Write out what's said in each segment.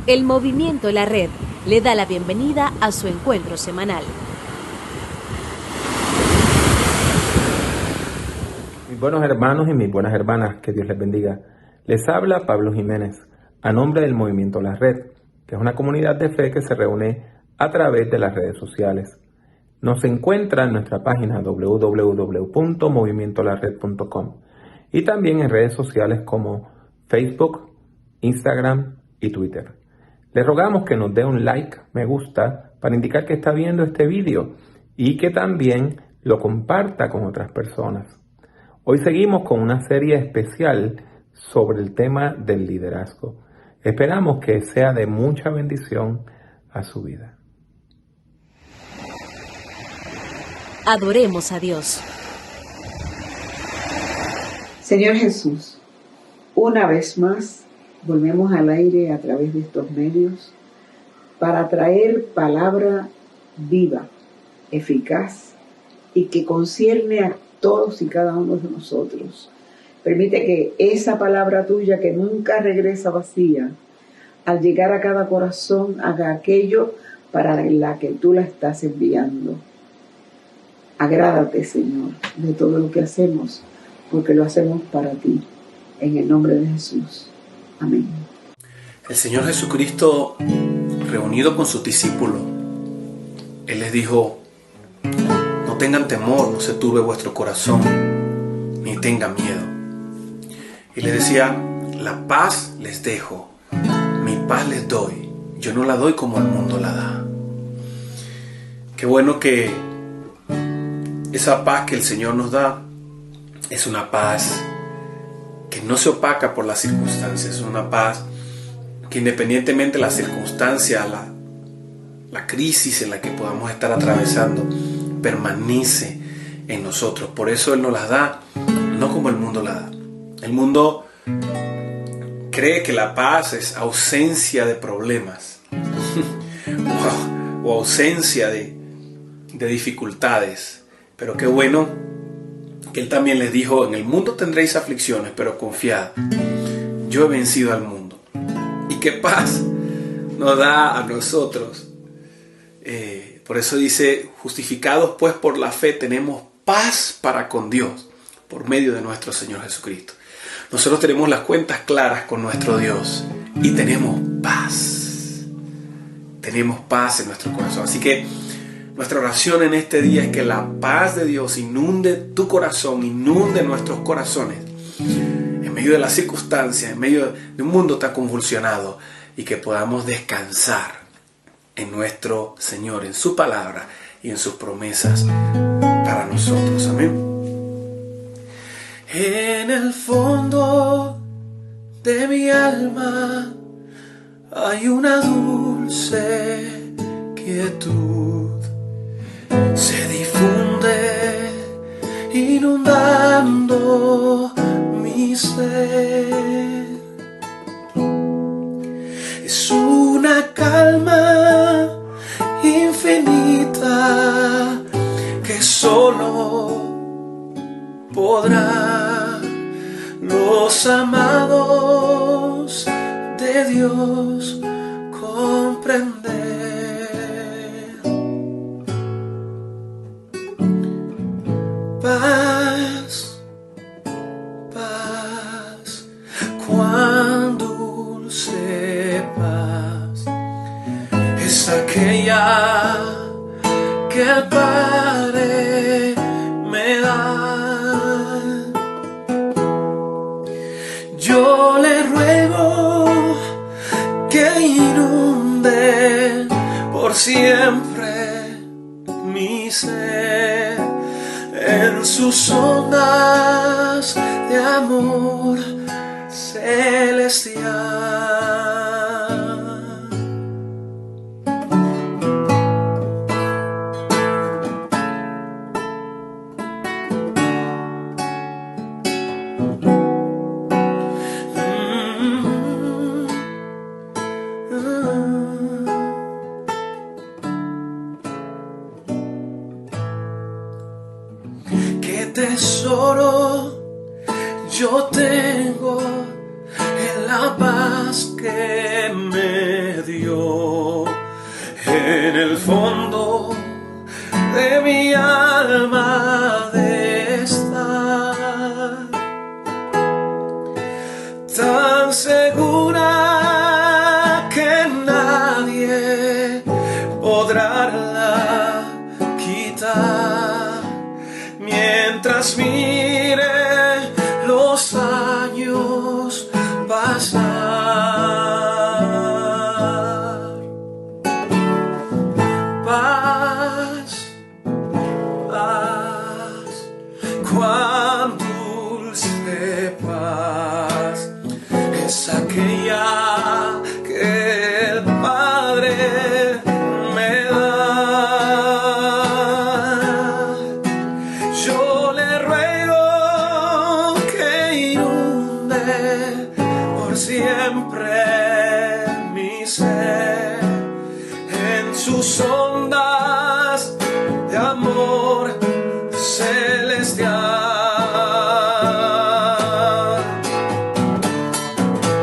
El Movimiento La Red le da la bienvenida a su encuentro semanal. Mis buenos hermanos y mis buenas hermanas, que Dios les bendiga. Les habla Pablo Jiménez, a nombre del Movimiento La Red, que es una comunidad de fe que se reúne a través de las redes sociales. Nos encuentra en nuestra página www.movimientolared.com y también en redes sociales como Facebook, Instagram y Twitter. Le rogamos que nos dé un like, me gusta, para indicar que está viendo este vídeo y que también lo comparta con otras personas. Hoy seguimos con una serie especial sobre el tema del liderazgo. Esperamos que sea de mucha bendición a su vida. Adoremos a Dios. Señor Jesús, una vez más volvemos al aire a través de estos medios para traer palabra viva, eficaz y que concierne a todos y cada uno de nosotros. Permite que esa palabra tuya, que nunca regresa vacía, al llegar a cada corazón, haga aquello para la que tú la estás enviando. Agrádate, Señor, de todo lo que hacemos, porque lo hacemos para ti. En el nombre de Jesús. Amén. El Señor Jesucristo, reunido con sus discípulos, Él les dijo: no tengan temor, no se turbe vuestro corazón, ni tengan miedo. Y les decía: la paz les dejo, mi paz les doy, yo no la doy como el mundo la da. Qué bueno que esa paz que el Señor nos da es una paz que no se opaca por las circunstancias, es una paz que, independientemente de la circunstancia, la crisis en la que podamos estar atravesando, permanece en nosotros. Por eso Él nos las da, no como el mundo la da. El mundo cree que la paz es ausencia de problemas o ausencia de dificultades. Pero qué bueno que Él también les dijo: en el mundo tendréis aflicciones, pero confiad, yo he vencido al mundo. Y qué paz nos da a nosotros. Por eso dice: justificados pues por la fe tenemos paz para con Dios por medio de nuestro Señor Jesucristo. Nosotros tenemos las cuentas claras con nuestro Dios y tenemos paz. Tenemos paz en nuestro corazón. Así que nuestra oración en este día es que la paz de Dios inunde tu corazón, inunde nuestros corazones en medio de las circunstancias, en medio de un mundo tan convulsionado, y que podamos descansar en nuestro Señor, en su palabra y en sus promesas para nosotros. Amén. En el fondo de mi alma hay una dulce quietud. Se difunde inundando mi ser. Es una calma infinita que solo podrán los amados de Dios comprender. Paz, paz, cuán dulce paz es aquella que el Padre me da. Yo le ruego que inunde por siempre mi ser en sus ondas de amor celestial. Qué tesoro yo tengo en la paz que me alma de estar tan segura que nadie podrá la quitar, mientras mire los años pasar. Paz, paz, cuán dulce paz es aquella que el Padre me da. Yo le ruego que inunde por siempre mi ser en sus ondas de amor celestial.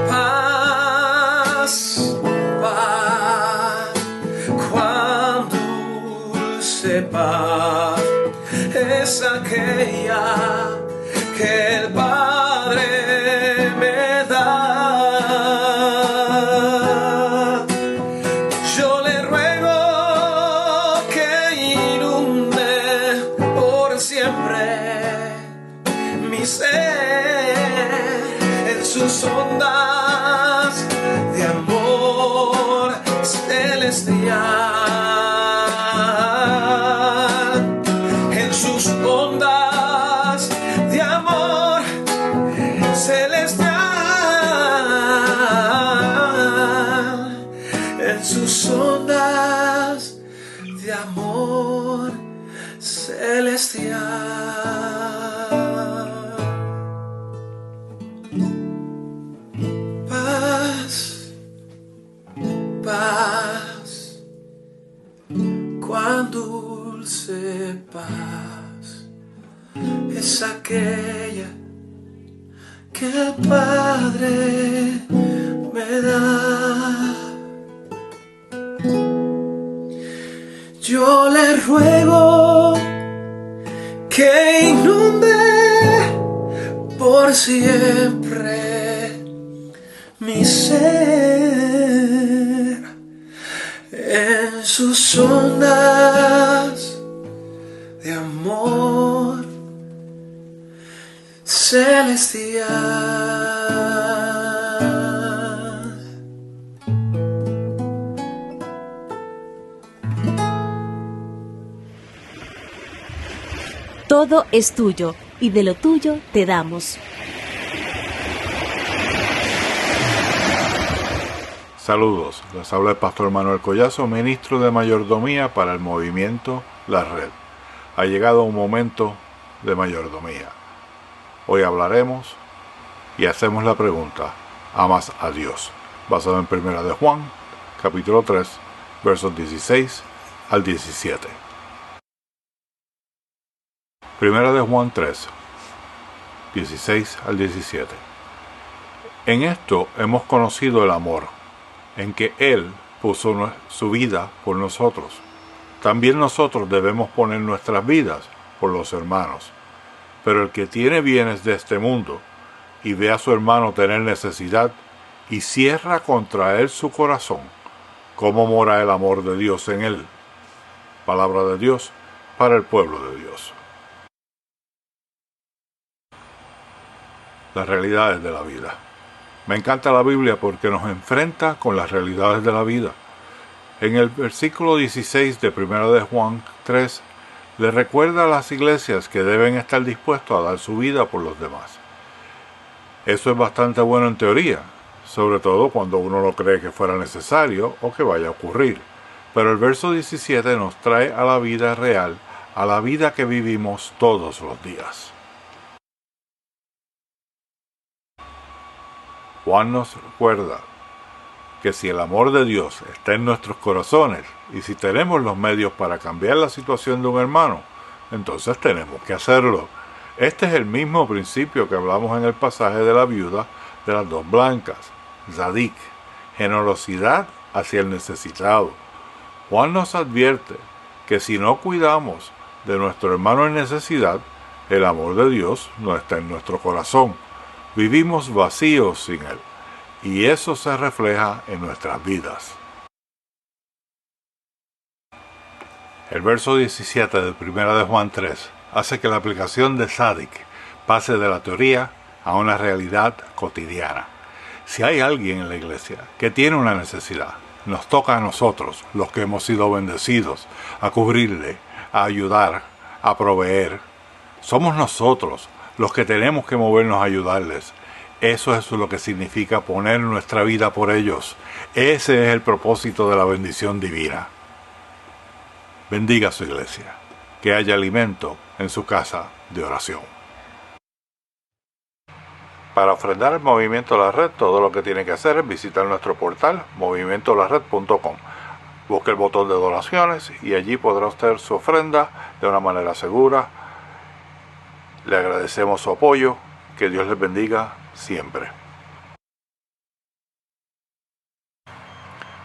Paz, paz, cuán dulce paz es aquella que el Padre me da. Yo le ruego que inunde por siempre mi ser en sus ondas de amor celestial, en sus ondas de amor celestial, en sus ondas de amor celestial. Paz, paz, cuán dulce paz es aquella que el Padre me da. Yo le ruego que inunde por siempre mi ser en sus ondas de amor celestial. Todo es tuyo y de lo tuyo te damos. Saludos, les habla el pastor Manuel Collazo, ministro de mayordomía para el movimiento La Red. Ha llegado un momento de mayordomía. Hoy hablaremos y hacemos la pregunta: ¿amas a Dios? Basado en 1 de Juan, capítulo 3, versos 16 al 17. 1 de Juan 3, 16 al 17. En esto hemos conocido el amor, en que Él puso su vida por nosotros. También nosotros debemos poner nuestras vidas por los hermanos. Pero el que tiene bienes de este mundo y ve a su hermano tener necesidad y cierra contra él su corazón, ¿cómo mora el amor de Dios en él? Palabra de Dios para el pueblo de Dios. Las realidades de la vida. Me encanta la Biblia porque nos enfrenta con las realidades de la vida. En el versículo 16 de 1 de Juan 3, le recuerda a las iglesias que deben estar dispuestos a dar su vida por los demás. Eso es bastante bueno en teoría, sobre todo cuando uno no cree que fuera necesario o que vaya a ocurrir. Pero el verso 17 nos trae a la vida real, a la vida que vivimos todos los días. Juan nos recuerda que si el amor de Dios está en nuestros corazones y si tenemos los medios para cambiar la situación de un hermano, entonces tenemos que hacerlo. Este es el mismo principio que hablamos en el pasaje de la viuda de las dos blancas, Zadik, generosidad hacia el necesitado. Juan nos advierte que si no cuidamos de nuestro hermano en necesidad, el amor de Dios no está en nuestro corazón. Vivimos vacíos sin Él, y eso se refleja en nuestras vidas. El verso 17 de 1 de Juan 3 hace que la aplicación de Sadik pase de la teoría a una realidad cotidiana. Si hay alguien en la iglesia que tiene una necesidad, nos toca a nosotros, los que hemos sido bendecidos, a cubrirle, a ayudar, a proveer. Somos nosotros los que tenemos que movernos a ayudarles. Eso es lo que significa poner nuestra vida por ellos. Ese es el propósito de la bendición divina. Bendiga a su iglesia, que haya alimento en su casa de oración. Para ofrendar el Movimiento La Red, todo lo que tiene que hacer es visitar nuestro portal movimientolared.com. Busque el botón de donaciones y allí podrá usted su ofrenda de una manera segura. Le agradecemos su apoyo. Que Dios les bendiga siempre.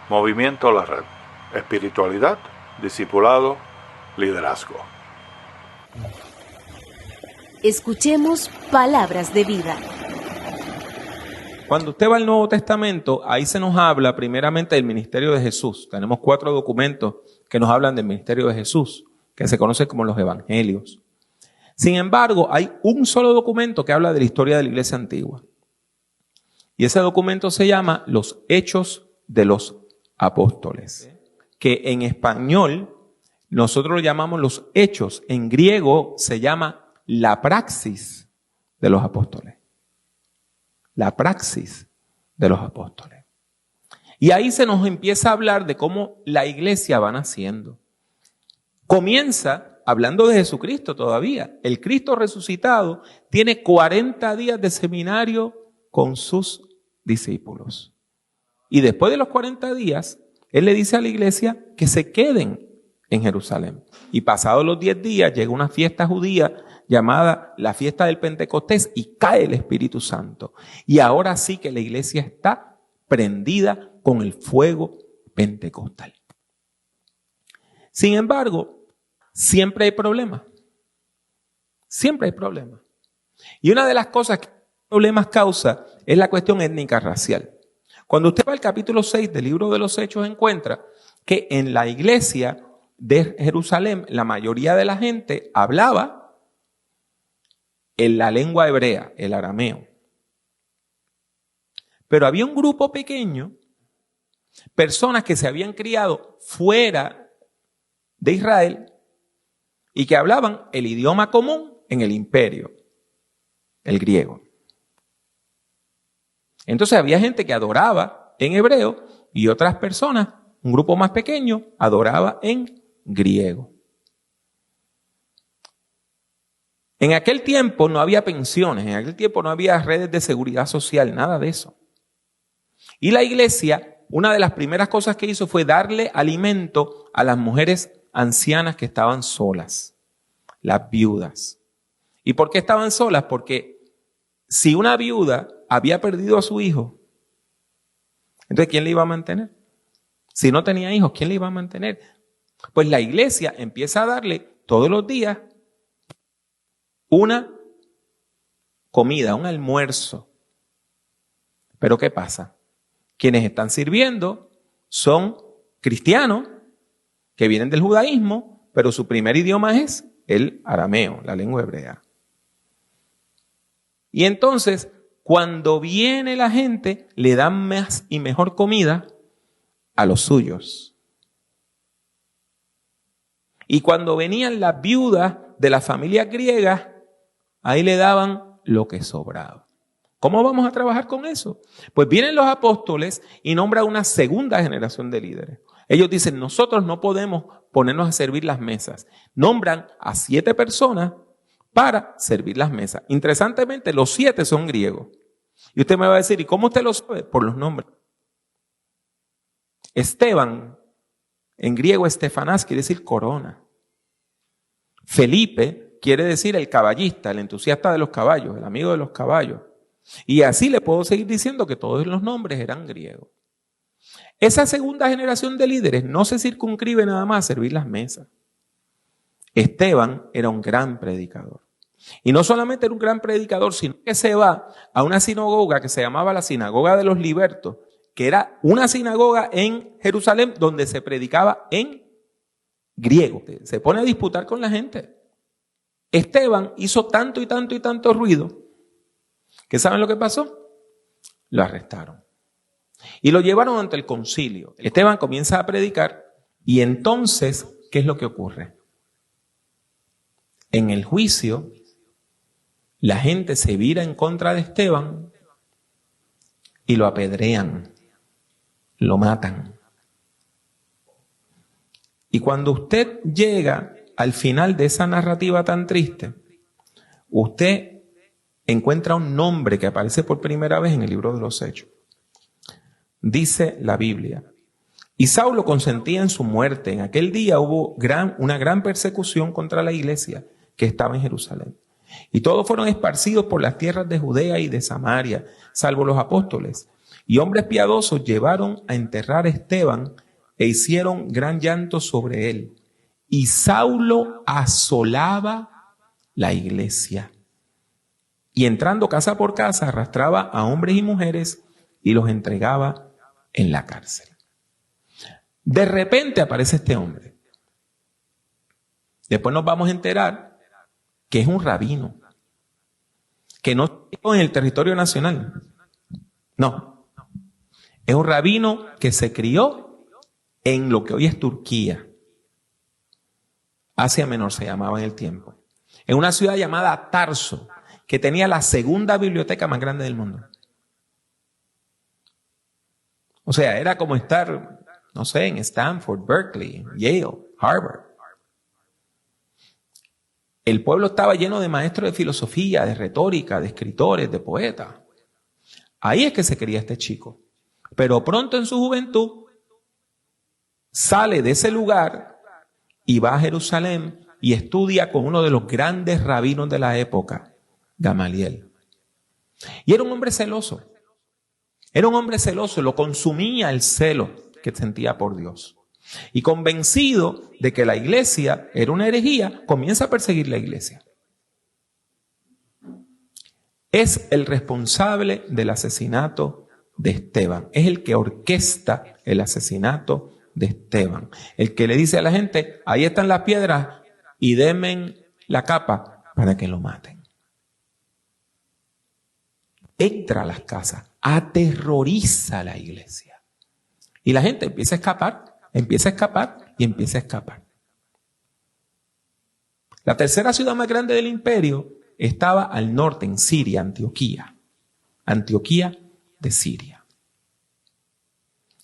Movimiento La Red. Espiritualidad, discipulado, liderazgo. Escuchemos palabras de vida. Cuando usted va al Nuevo Testamento, ahí se nos habla primeramente del ministerio de Jesús. Tenemos 4 documentos que nos hablan del ministerio de Jesús, que se conocen como los evangelios. Sin embargo, hay un solo documento que habla de la historia de la iglesia antigua. Y ese documento se llama Los Hechos de los Apóstoles, que en español nosotros lo llamamos los Hechos. En griego se llama la praxis de los apóstoles. La praxis de los apóstoles. Y ahí se nos empieza a hablar de cómo la iglesia va naciendo. Comienza hablando de Jesucristo todavía. El Cristo resucitado tiene 40 días de seminario con sus discípulos. Y después de los 40 días, Él le dice a la iglesia que se queden en Jerusalén. Y pasados los 10 días llega una fiesta judía llamada la fiesta del Pentecostés y cae el Espíritu Santo. Y ahora sí que la iglesia está prendida con el fuego pentecostal. Sin embargo, siempre hay problemas. Siempre hay problemas. Y una de las cosas que problemas causa es la cuestión étnica racial. Cuando usted va al capítulo 6 del libro de los Hechos, encuentra que en la iglesia de Jerusalén la mayoría de la gente hablaba en la lengua hebrea, el arameo. Pero había un grupo pequeño, personas que se habían criado fuera de Israel y que hablaban el idioma común en el imperio, el griego. Entonces había gente que adoraba en hebreo y otras personas, un grupo más pequeño, adoraba en griego. En aquel tiempo no había pensiones, en aquel tiempo no había redes de seguridad social, nada de eso. Y la iglesia, una de las primeras cosas que hizo fue darle alimento a las mujeres ancianas que estaban solas, las viudas. ¿Y por qué estaban solas? Porque si una viuda había perdido a su hijo, entonces ¿quién le iba a mantener? Si no tenía hijos, ¿quién le iba a mantener? Pues la iglesia empieza a darle todos los días una comida, un almuerzo. Pero ¿qué pasa? Quienes están sirviendo son cristianos que vienen del judaísmo, pero su primer idioma es el arameo, la lengua hebrea. Y entonces, cuando viene la gente, le dan más y mejor comida a los suyos. Y cuando venían las viudas de las familias griegas, ahí le daban lo que sobraba. ¿Cómo vamos a trabajar con eso? Pues vienen los apóstoles y nombran una segunda generación de líderes. Ellos dicen, nosotros no podemos ponernos a servir las mesas. Nombran a 7 personas para servir las mesas. Interesantemente, los 7 son griegos. Y usted me va a decir, ¿y cómo usted lo sabe? Por los nombres. Esteban, en griego Estefanás, quiere decir corona. Felipe quiere decir el caballista, el entusiasta de los caballos, el amigo de los caballos. Y así le puedo seguir diciendo que todos los nombres eran griegos. Esa segunda generación de líderes no se circunscribe nada más a servir las mesas. Esteban era un gran predicador. Y no solamente era un gran predicador, sino que se va a una sinagoga que se llamaba la Sinagoga de los Libertos, que era una sinagoga en Jerusalén donde se predicaba en griego. Se pone a disputar con la gente. Esteban hizo tanto y tanto y tanto ruido que ¿saben lo que pasó? Lo arrestaron. Y lo llevaron ante el concilio. Esteban comienza a predicar y entonces, ¿qué es lo que ocurre? En el juicio, la gente se vira en contra de Esteban y lo apedrean, lo matan. Y cuando usted llega al final de esa narrativa tan triste, usted encuentra un nombre que aparece por primera vez en el libro de los Hechos. Dice la Biblia: y Saulo consentía en su muerte. En aquel día hubo una gran persecución contra la iglesia que estaba en Jerusalén. Y todos fueron esparcidos por las tierras de Judea y de Samaria, salvo los apóstoles. Y hombres piadosos llevaron a enterrar a Esteban e hicieron gran llanto sobre él. Y Saulo asolaba la iglesia. Y entrando casa por casa, arrastraba a hombres y mujeres y los entregaba en la cárcel. De repente aparece este hombre. Después nos vamos a enterar que es un rabino, que no está en el territorio nacional. No. Es un rabino que se crió en lo que hoy es Turquía. Asia Menor se llamaba en el tiempo. En una ciudad llamada Tarso, que tenía la segunda biblioteca más grande del mundo. O sea, era como estar, no sé, en Stanford, Berkeley, Yale, Harvard. El pueblo estaba lleno de maestros de filosofía, de retórica, de escritores, de poetas. Ahí es que se quería este chico. Pero pronto en su juventud sale de ese lugar y va a Jerusalén y estudia con uno de los grandes rabinos de la época, Gamaliel. Y era un hombre celoso. Era un hombre celoso, lo consumía el celo que sentía por Dios. Y convencido de que la iglesia era una herejía, comienza a perseguir la iglesia. Es el responsable del asesinato de Esteban. Es el que orquesta el asesinato de Esteban. El que le dice a la gente: ahí están las piedras y denme la capa para que lo maten. Entra a las casas, aterroriza a la iglesia. Y la gente empieza a escapar y empieza a escapar. La tercera ciudad más grande del imperio estaba al norte, en Siria, Antioquía. Antioquía de Siria.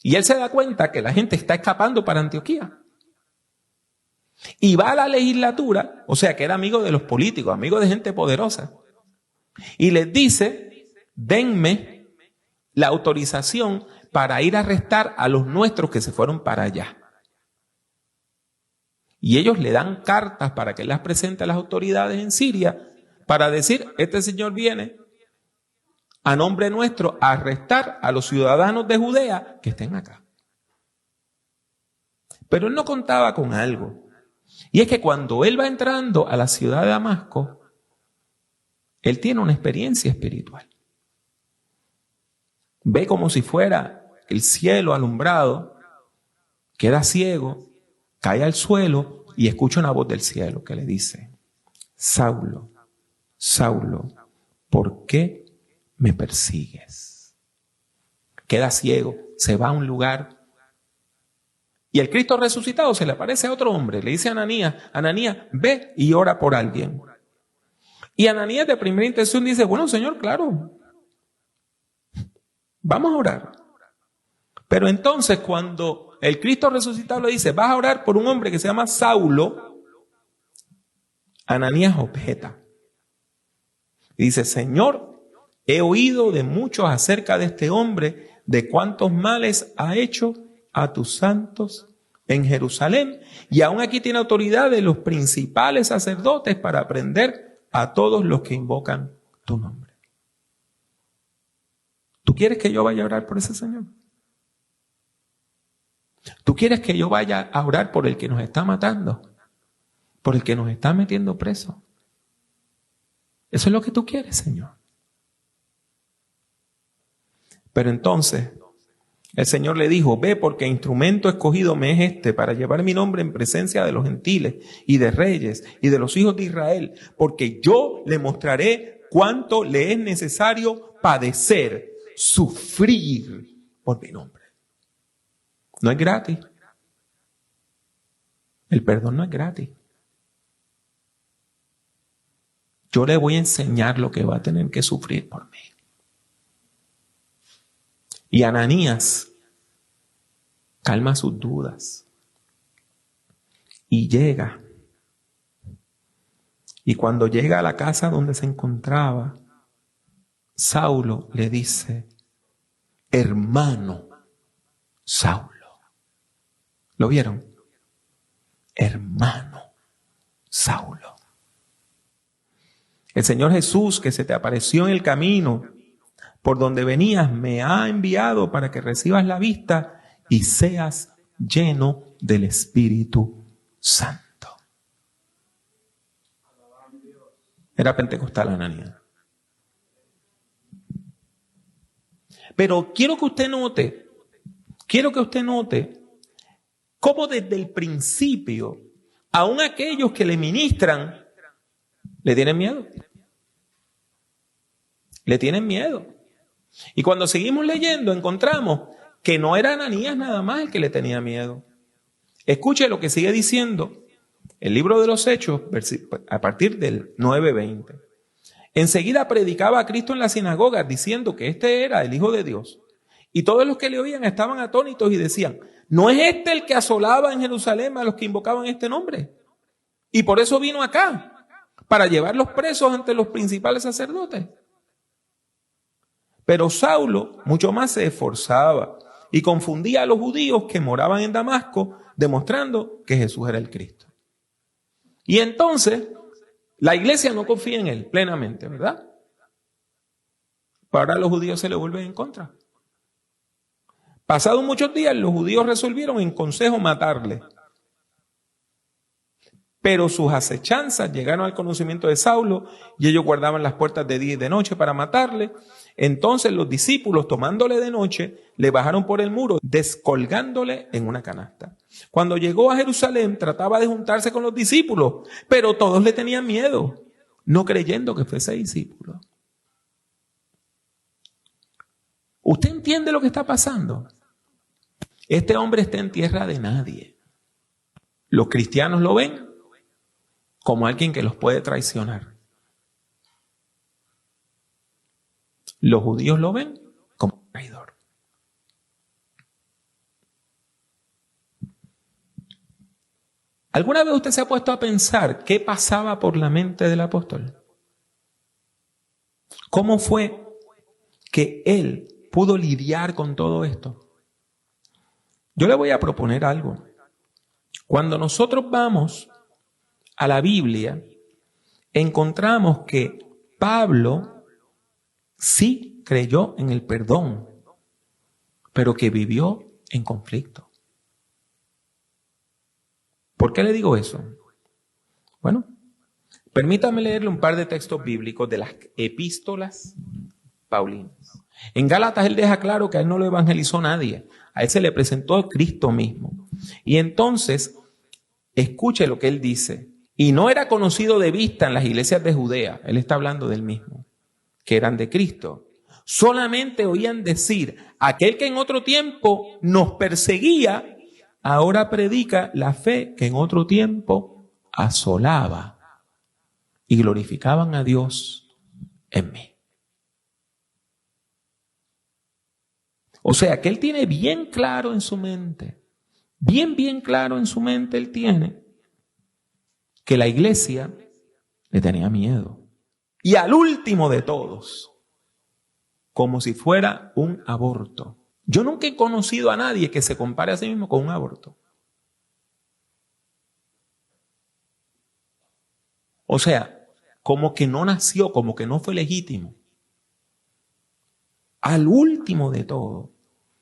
Y él se da cuenta que la gente está escapando para Antioquía. Y va a la legislatura, o sea que era amigo de los políticos, amigo de gente poderosa. Y les dice: denme la autorización para ir a arrestar a los nuestros que se fueron para allá. Y ellos le dan cartas para que las presente a las autoridades en Siria para decir: este señor viene a nombre nuestro a arrestar a los ciudadanos de Judea que estén acá. Pero él no contaba con algo. Y es que cuando él va entrando a la ciudad de Damasco, él tiene una experiencia espiritual. Ve como si fuera el cielo alumbrado, queda ciego, cae al suelo y escucha una voz del cielo que le dice: Saulo, Saulo, ¿por qué me persigues? Queda ciego, se va a un lugar y el Cristo resucitado se le aparece a otro hombre, le dice a Ananías: Ananías, ve y ora por alguien. Y Ananías de primera intención dice: bueno, Señor, claro, vamos a orar. Pero entonces cuando el Cristo resucitado le dice: vas a orar por un hombre que se llama Saulo, Ananías objeta. Y dice: Señor, he oído de muchos acerca de este hombre, de cuántos males ha hecho a tus santos en Jerusalén. Y aún aquí tiene autoridad de los principales sacerdotes para prender a todos los que invocan tu nombre. ¿Tú quieres que yo vaya a orar por ese señor? ¿Tú quieres que yo vaya a orar por el que nos está matando? por el que nos está metiendo preso. Eso es lo que tú quieres, Señor. Pero entonces el Señor le dijo, ve, porque instrumento escogido me es este para llevar mi nombre en presencia de los gentiles y de reyes y de los hijos de Israel, porque yo le mostraré cuánto le es necesario padecer, sufrir por mi nombre. No es gratis. El perdón no es gratis. Yo le voy a enseñar lo que va a tener que sufrir por mí. Y Ananías calma sus dudas y llega. Y cuando llega a la casa donde se encontraba, Saulo le dice, hermano Saulo. ¿Lo vieron? Hermano Saulo. El Señor Jesús, que se te apareció en el camino por donde venías, me ha enviado para que recibas la vista y seas lleno del Espíritu Santo. Era pentecostal Ananías. Pero quiero que usted note cómo desde el principio, aun aquellos que le ministran, le tienen miedo. Le tienen miedo. Y cuando seguimos leyendo, encontramos que no era Ananías nada más el que le tenía miedo. Escuche lo que sigue diciendo el libro de los Hechos, a partir del 9:20. Enseguida predicaba a Cristo en la sinagoga, diciendo que este era el Hijo de Dios. Y todos los que le oían estaban atónitos y decían, ¿no es este el que asolaba en Jerusalén a los que invocaban este nombre? Y por eso vino acá, para llevarlos presos ante los principales sacerdotes. Pero Saulo mucho más se esforzaba y confundía a los judíos que moraban en Damasco, demostrando que Jesús era el Cristo. Y entonces, la iglesia no confía en él plenamente, ¿verdad? Para los judíos se le vuelven en contra. Pasados muchos días, los judíos resolvieron en consejo matarle. Pero sus acechanzas llegaron al conocimiento de Saulo y ellos guardaban las puertas de día y de noche para matarle. Entonces los discípulos, tomándole de noche, le bajaron por el muro, descolgándole en una canasta. Cuando llegó a Jerusalén, trataba de juntarse con los discípulos, pero todos le tenían miedo, no creyendo que fuese discípulo. ¿Usted entiende lo que está pasando? Este hombre está en tierra de nadie. Los cristianos lo ven como alguien que los puede traicionar. Los judíos lo ven como un traidor. ¿Alguna vez usted se ha puesto a pensar qué pasaba por la mente del apóstol? ¿Cómo fue que él pudo lidiar con todo esto? Yo le voy a proponer algo. Cuando nosotros vamos a la Biblia, encontramos que Pablo sí creyó en el perdón, pero que vivió en conflicto. ¿Por qué le digo eso? Bueno, permítame leerle un par de textos bíblicos de las epístolas paulinas. En Gálatas él deja claro que a él no lo evangelizó nadie, a él se le presentó Cristo mismo. Y entonces, escuche lo que él dice. Y no era conocido de vista en las iglesias de Judea, él está hablando del mismo, que eran de Cristo. Solamente oían decir, aquel que en otro tiempo nos perseguía, ahora predica la fe que en otro tiempo asolaba. Y glorificaban a Dios en mí. O sea, que él tiene bien claro en su mente, bien claro en su mente él tiene, que la iglesia le tenía miedo. Y al último de todos, como si fuera un aborto. Yo nunca he conocido a nadie que se compare a sí mismo con un aborto. O sea, como que no nació, como que no fue legítimo. Al último de todo,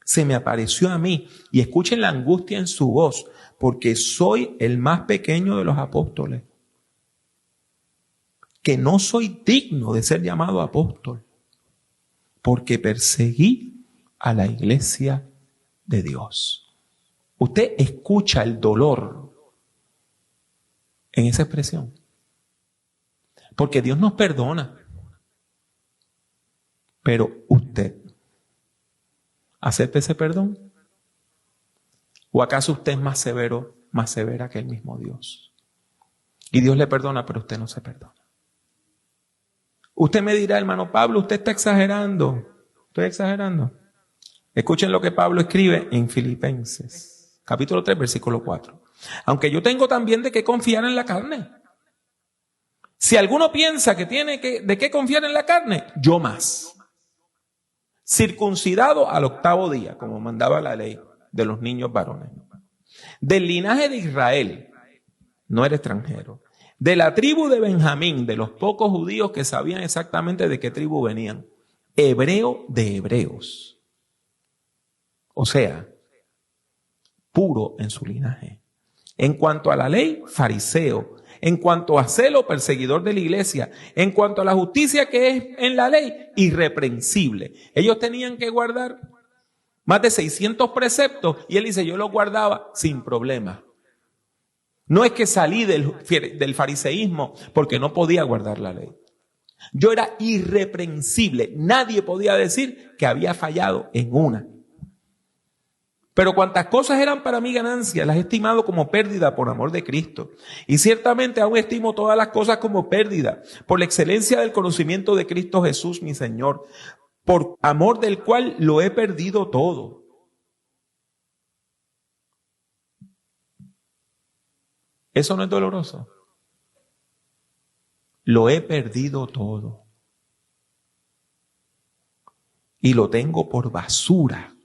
se me apareció a mí, y escuchen la angustia en su voz, porque soy el más pequeño de los apóstoles. que no soy digno de ser llamado apóstol, porque perseguí a la iglesia de Dios. Usted escucha el dolor en esa expresión, porque Dios nos perdona, pero usted ¿acepta ese perdón? ¿O acaso usted es más severo, más severa que el mismo Dios? Y Dios le perdona, pero usted no se perdona. Usted me dirá, hermano Pablo, usted está exagerando. Estoy exagerando. Escuchen lo que Pablo escribe en Filipenses, capítulo 3, versículo 4. Aunque yo tengo también de qué confiar en la carne. Si alguno piensa que tiene de qué confiar en la carne, yo más. Circuncidado al 8º día, como mandaba la ley de los niños varones. Del linaje de Israel, no era extranjero. De la tribu de Benjamín, de los pocos judíos que sabían exactamente de qué tribu venían. Hebreo de hebreos. O sea, puro en su linaje. En cuanto a la ley, fariseo. En cuanto a celo, perseguidor de la iglesia. En cuanto a la justicia que es en la ley, irreprensible. Ellos tenían que guardar más de 600 preceptos y él dice, yo los guardaba sin problema. No es que salí del fariseísmo porque no podía guardar la ley. Yo era irreprensible. Nadie podía decir que había fallado en una. Pero cuantas cosas eran para mí ganancia, las he estimado como pérdida por amor de Cristo. Y ciertamente aún estimo todas las cosas como pérdida, por la excelencia del conocimiento de Cristo Jesús, mi Señor, por amor del cual lo he perdido todo. ¿Eso no es doloroso? Lo he perdido todo. Y lo tengo por basura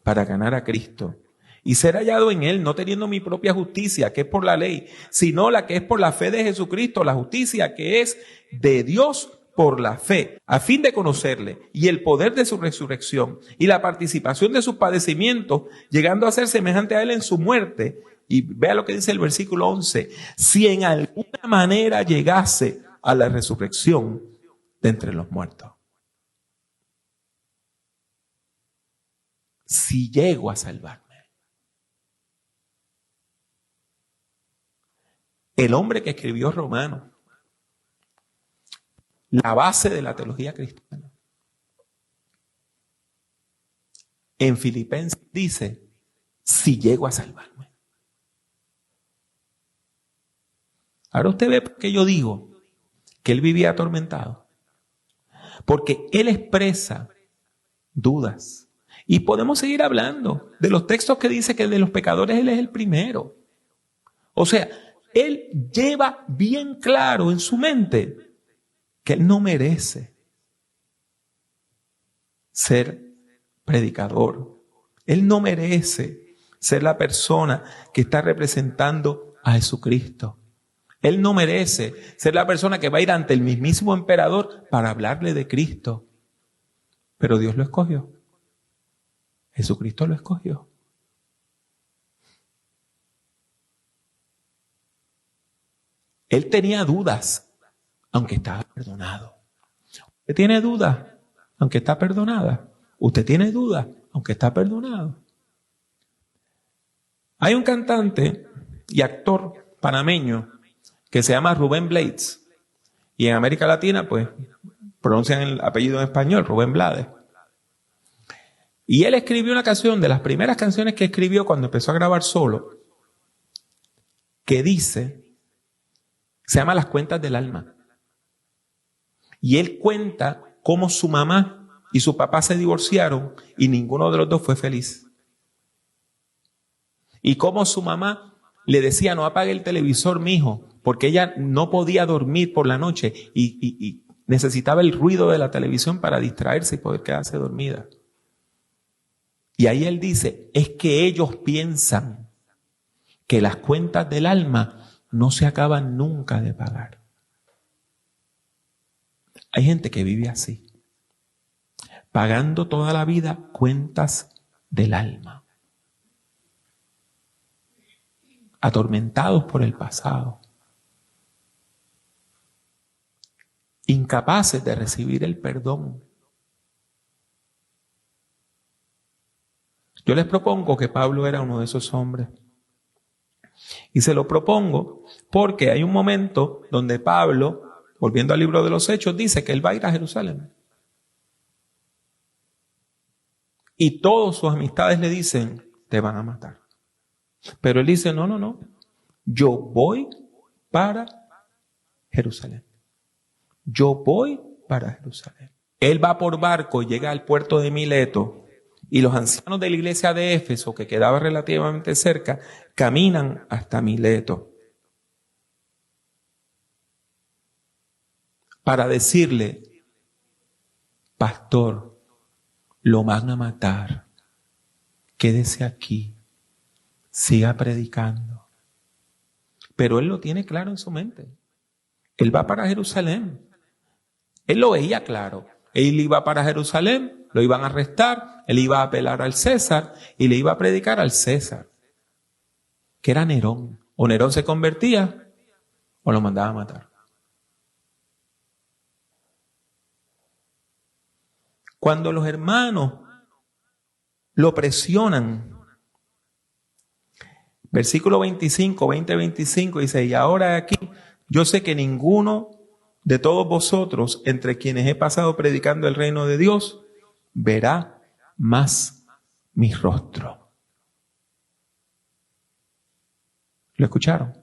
para ganar a Cristo y ser hallado en Él, no teniendo mi propia justicia, que es por la ley, sino la que es por la fe de Jesucristo, la justicia que es de Dios por la fe, a fin de conocerle y el poder de su resurrección y la participación de sus padecimientos, llegando a ser semejante a Él en su muerte. Y vea lo que dice el versículo 11, si en alguna manera llegase a la resurrección de entre los muertos. Si llego a salvarme. El hombre que escribió Romanos, la base de la teología cristiana, en Filipenses dice, si llego a salvarme. Ahora usted ve por qué yo digo que él vivía atormentado. Porque él expresa dudas. Y podemos seguir hablando de los textos que dice que de los pecadores él es el primero. O sea, él lleva bien claro en su mente que él no merece ser predicador. Él no merece ser la persona que está representando a Jesucristo. Él no merece ser la persona que va a ir ante el mismísimo emperador para hablarle de Cristo. Pero Dios lo escogió. Jesucristo lo escogió. Él tenía dudas, aunque estaba perdonado. Usted tiene dudas, aunque está perdonada. Usted tiene dudas, aunque está perdonado. Hay un cantante y actor panameño que se llama Rubén Blades. Y en América Latina, pues, pronuncian el apellido en español, Rubén Blades. Y él escribió una canción, de las primeras canciones que escribió cuando empezó a grabar solo, que dice, se llama Las Cuentas del Alma. Y él cuenta cómo su mamá y su papá se divorciaron y ninguno de los dos fue feliz. Y cómo su mamá le decía, no apague el televisor, mijo, porque ella no podía dormir por la noche y necesitaba el ruido de la televisión para distraerse y poder quedarse dormida. Y ahí él dice, es que ellos piensan que las cuentas del alma no se acaban nunca de pagar. Hay gente que vive así, pagando toda la vida cuentas del alma, atormentados por el pasado. incapaces de recibir el perdón. Yo les propongo que Pablo era uno de esos hombres. Y se lo propongo porque hay un momento donde Pablo, volviendo al libro de los Hechos, dice que él va a ir a Jerusalén. Y todas sus amistades le dicen, te van a matar. Pero él dice, no, yo voy para Jerusalén. Yo voy para Jerusalén. Él va por barco y llega al puerto de Mileto. Y los ancianos de la iglesia de Éfeso, que quedaba relativamente cerca, caminan hasta Mileto para decirle, pastor, lo van a matar, quédese aquí, siga predicando. Pero él lo tiene claro en su mente. Él va para Jerusalén. Él lo veía claro. Él iba para Jerusalén, lo iban a arrestar, él iba a apelar al César y le iba a predicar al César, que era Nerón. O Nerón se convertía o lo mandaba a matar. Cuando los hermanos lo presionan, versículo 25, 20-25 dice, y ahora aquí, yo sé que ninguno de todos vosotros, entre quienes he pasado predicando el reino de Dios, verá más mi rostro. ¿Lo escucharon?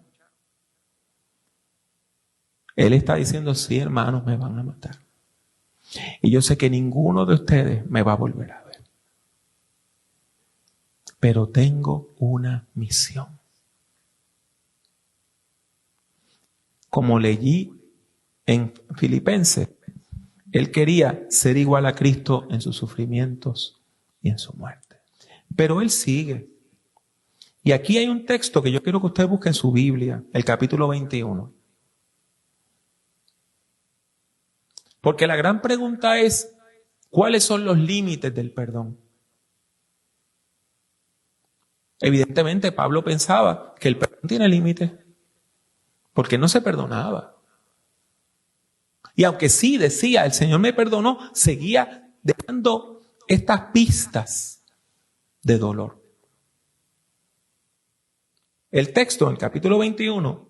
Él está diciendo, sí, hermanos, me van a matar. Y yo sé que ninguno de ustedes me va a volver a ver. Pero tengo una misión. Como leí en Filipenses, él quería ser igual a Cristo en sus sufrimientos y en su muerte. Pero él sigue. Y aquí hay un texto que yo quiero que usted busque en su Biblia, el capítulo 21. Porque la gran pregunta es, ¿cuáles son los límites del perdón? Evidentemente, Pablo pensaba que el perdón tiene límites, porque no se perdonaba. Y aunque sí decía, el Señor me perdonó, seguía dejando estas pistas de dolor. El texto, en el capítulo 21,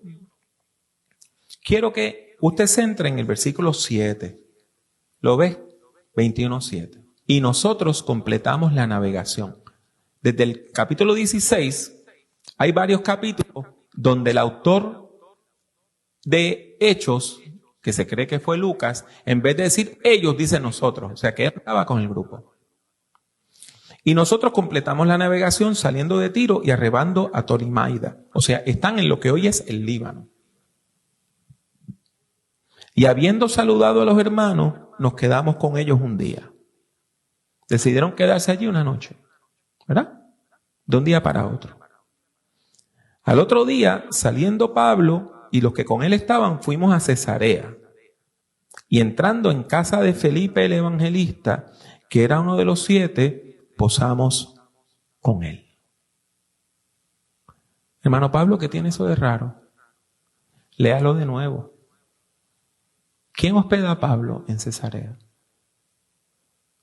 quiero que usted se centre en el versículo 7. ¿Lo ves? 21:7. Y nosotros completamos la navegación. Desde el capítulo 16, hay varios capítulos donde el autor de Hechos, que se cree que fue Lucas, en vez de decir ellos, dice nosotros. O sea, que él estaba con el grupo. Y nosotros completamos la navegación saliendo de Tiro y arribando a Torimaida. O sea, están en lo que hoy es el Líbano. Y habiendo saludado a los hermanos, nos quedamos con ellos un día. Decidieron quedarse allí una noche, ¿verdad? De un día para otro. Al otro día, saliendo Pablo y los que con él estaban, fuimos a Cesarea. Y entrando en casa de Felipe el evangelista, que era uno de los 7, posamos con él. Hermano Pablo, ¿qué tiene eso de raro? Léalo de nuevo. ¿Quién hospeda a Pablo en Cesarea?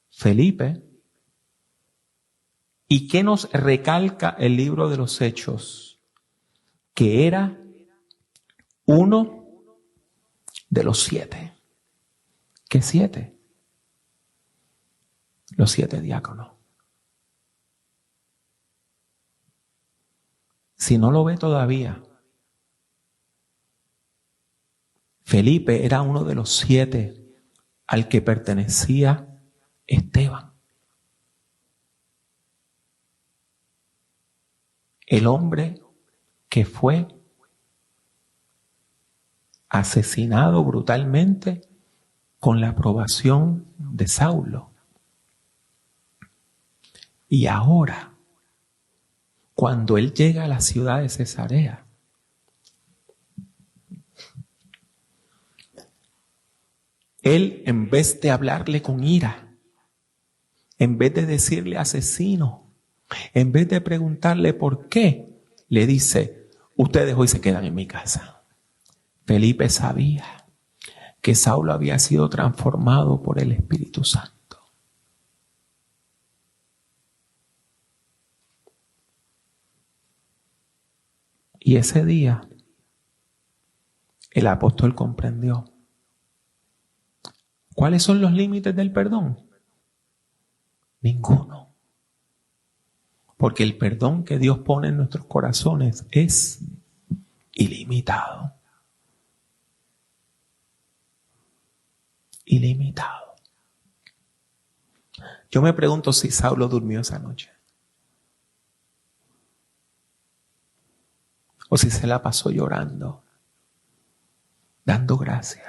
Felipe. ¿Y qué nos recalca el libro de los Hechos? Que era uno de los 7. ¿Qué 7? Los 7 diáconos. Si no lo ve todavía, Felipe era uno de los 7 al que pertenecía Esteban. El hombre que fue asesinado brutalmente con la aprobación de Saulo. Y ahora, cuando él llega a la ciudad de Cesarea, él, en vez de hablarle con ira, en vez de decirle asesino, en vez de preguntarle por qué, le dice, ustedes hoy se quedan en mi casa. Felipe sabía que Saulo había sido transformado por el Espíritu Santo. Y ese día, el apóstol comprendió cuáles son los límites del perdón. Ninguno. Porque el perdón que Dios pone en nuestros corazones es ilimitado. Ilimitado. Yo me pregunto si Saulo durmió esa noche. O si se la pasó llorando, dando gracias.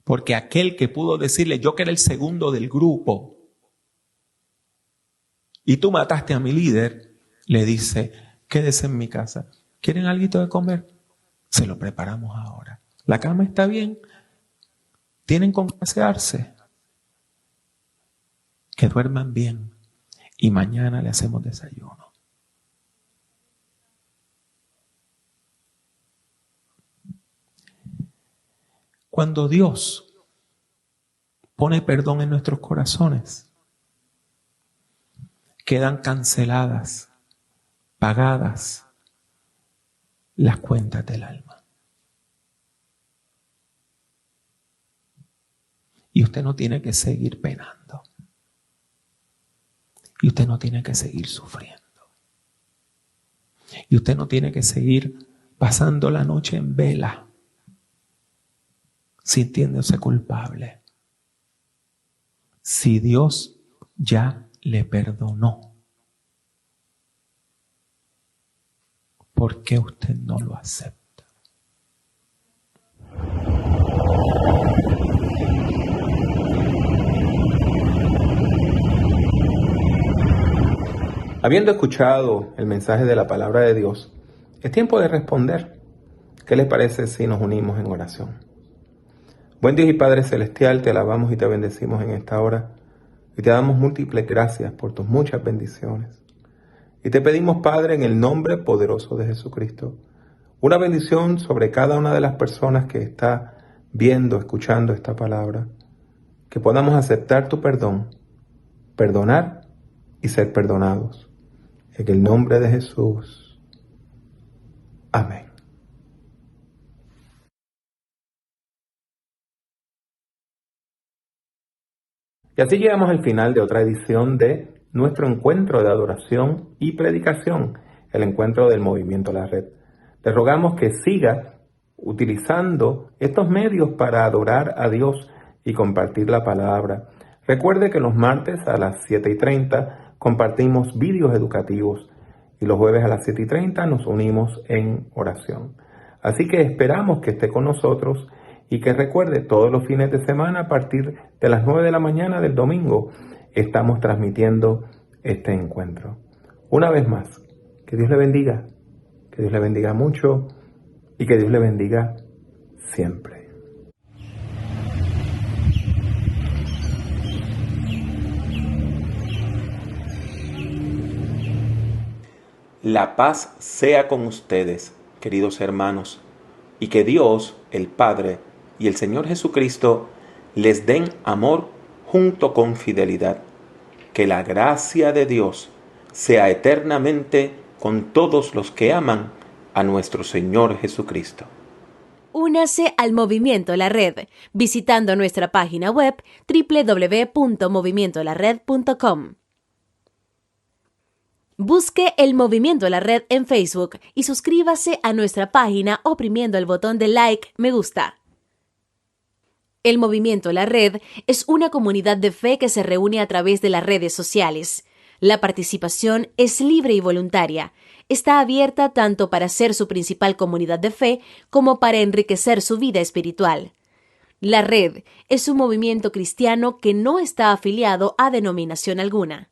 Porque aquel que pudo decirle, yo que era el segundo del grupo, y tú mataste a mi líder, le dice, quédese en mi casa. ¿Quieren algo de comer? Se lo preparamos ahora. La cama está bien. ¿Tienen con qué asearse? Que duerman bien. Y mañana le hacemos desayuno. Cuando Dios pone perdón en nuestros corazones, quedan canceladas, pagadas las cuentas del alma. Y usted no tiene que seguir penando. Y usted no tiene que seguir sufriendo. Y usted no tiene que seguir pasando la noche en vela, sintiéndose culpable. Si Dios ya le perdonó, ¿por qué usted no lo acepta? Habiendo escuchado el mensaje de la palabra de Dios, es tiempo de responder. ¿Qué les parece si nos unimos en oración? Buen Dios y Padre Celestial, te alabamos y te bendecimos en esta hora y te damos múltiples gracias por tus muchas bendiciones. Y te pedimos, Padre, en el nombre poderoso de Jesucristo, una bendición sobre cada una de las personas que está viendo, escuchando esta palabra, que podamos aceptar tu perdón, perdonar y ser perdonados. En el nombre de Jesús. Amén. Y así llegamos al final de otra edición de nuestro encuentro de adoración y predicación, el encuentro del Movimiento La Red. Te rogamos que siga utilizando estos medios para adorar a Dios y compartir la palabra. Recuerde que los martes a las 7:30 compartimos vídeos educativos y los jueves a las 7:30 nos unimos en oración. Así que esperamos que esté con nosotros y que recuerde, todos los fines de semana a partir de las 9 de la mañana del domingo estamos transmitiendo este encuentro. Una vez más, que Dios le bendiga mucho y que Dios le bendiga siempre. La paz sea con ustedes, queridos hermanos, y que Dios, el Padre, y el Señor Jesucristo les den amor junto con fidelidad. Que la gracia de Dios sea eternamente con todos los que aman a nuestro Señor Jesucristo. Únase al Movimiento La Red visitando nuestra página web www.movimientolared.com. Busque el Movimiento La Red en Facebook y suscríbase a nuestra página oprimiendo el botón de like, me gusta. El Movimiento La Red es una comunidad de fe que se reúne a través de las redes sociales. La participación es libre y voluntaria. Está abierta tanto para ser su principal comunidad de fe como para enriquecer su vida espiritual. La Red es un movimiento cristiano que no está afiliado a denominación alguna.